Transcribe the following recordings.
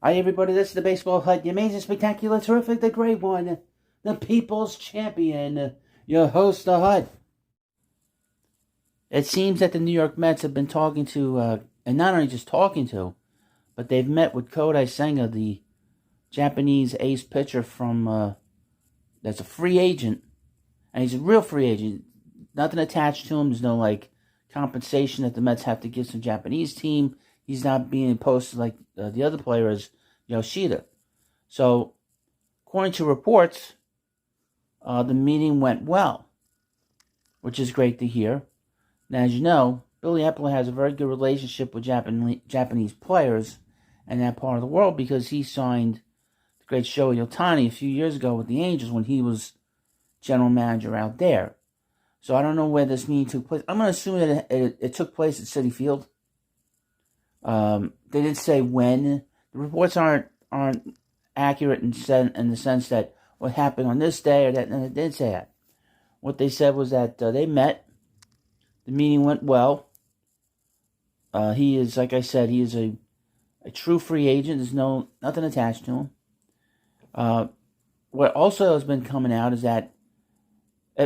Hi everybody, this is the Baseball Hut, the amazing, spectacular, terrific, the great one, the people's champion, your host, the Hut. It seems that the New York Mets have been talking to, and not only just talking to, but they've met with Kodai Senga, the Japanese ace pitcher from, that's a free agent, and he's a real free agent. Nothing attached to him. There's no, compensation that the Mets have to give some Japanese team. He's not being posted like the other player is Yoshida. So, according to reports, the meeting went well, which is great to hear. Now, as you know, Billy Epler has a very good relationship with Japanese players in that part of the world because he signed the great Shohei Ohtani a few years ago with the Angels when he was general manager out there. So I don't know where this meeting took place. I'm going to assume that it took place at Citi Field. They didn't say when. The reports aren't accurate in the sense that what happened on this day or that. And they didn't say that. What they said was that they met. The meeting went well. He is, like I said, he is a true free agent. There's nothing attached to him. What also has been coming out is that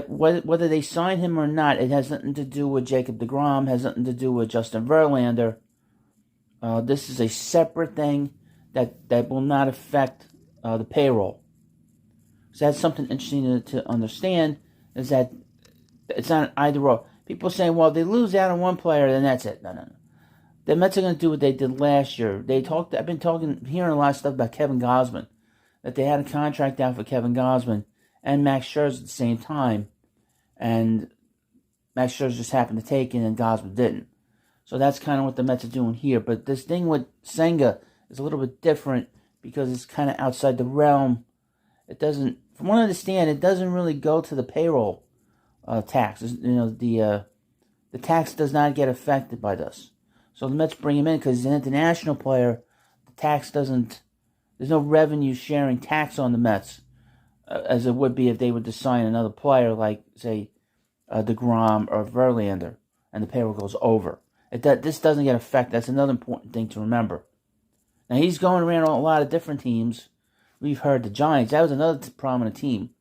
whether they sign him or not, it has nothing to do with Jacob deGrom, has nothing to do with Justin Verlander. This is a separate thing that will not affect the payroll. So that's something interesting to understand, is that it's not either or. People saying, well, if they lose out on one player, then that's it. No. The Mets are going to do what they did last year. I've been hearing a lot of stuff about Kevin Gausman, that they had a contract out for Kevin Gausman and Max Scherzer at the same time, and Max Scherzer just happened to take it and Gausman didn't. So that's kind of what the Mets are doing here. But this thing with Senga is a little bit different because it's kind of outside the realm. It doesn't, from what I understand, it doesn't really go to the payroll taxes. The tax does not get affected by this. So the Mets bring him in because he's an international player. The tax doesn't, there's no revenue sharing tax on the Mets as it would be if they would just sign another player like, say, deGrom or Verlander, and the payroll goes over. This doesn't get affected. That's another important thing to remember. Now, he's going around a lot of different teams. We've heard the Giants. That was another prominent team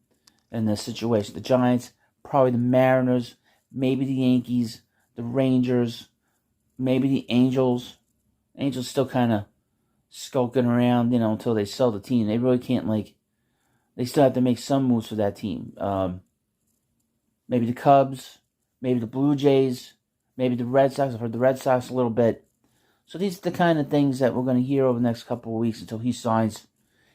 in this situation. The Giants, probably the Mariners, maybe the Yankees, the Rangers, maybe the Angels. Angels still kind of skulking around, until they sell the team. They really can't, they still have to make some moves for that team. Maybe the Cubs, maybe the Blue Jays, maybe the Red Sox. I've heard the Red Sox a little bit. So these are the kind of things that we're going to hear over the next couple of weeks until he signs.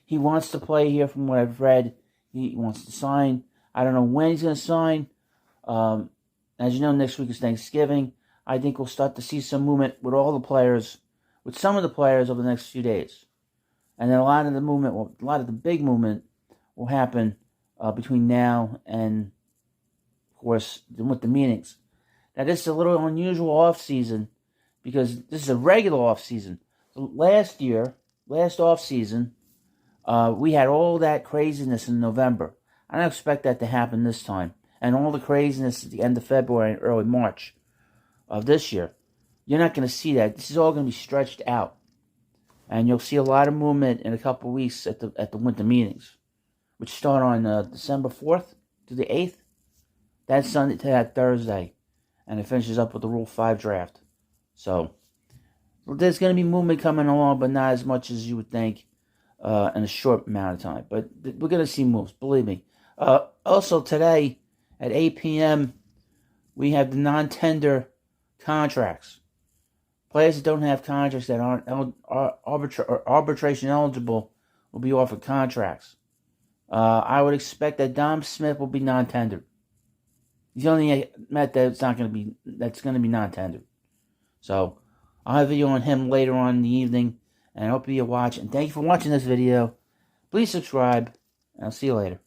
He wants to play here from what I've read. He wants to sign. I don't know when he's going to sign. As you know, next week is Thanksgiving. I think we'll start to see some movement with all the players, with some of the players over the next few days. And then a lot of the big movement will happen between now and, of course, with the meetings. Now, this is a little unusual off-season because this is a regular off-season. Last off-season, we had all that craziness in November. I don't expect that to happen this time. And all the craziness at the end of February and early March of this year. You're not going to see that. This is all going to be stretched out. And you'll see a lot of movement in a couple of weeks at the winter meetings, which start on December 4th to the 8th. That's Sunday to that Thursday. And it finishes up with the Rule 5 draft. So, there's going to be movement coming along, but not as much as you would think in a short amount of time. But we're going to see moves, believe me. Also, today at 8 p.m., we have the non-tender contracts. Players that don't have contracts that aren't arbitration eligible will be offered contracts. I would expect that Dom Smith will be non-tendered. He's the only Met that's going to be non-tendered. So, I'll have a video on him later on in the evening, and I hope you watch. And thank you for watching this video. Please subscribe, and I'll see you later.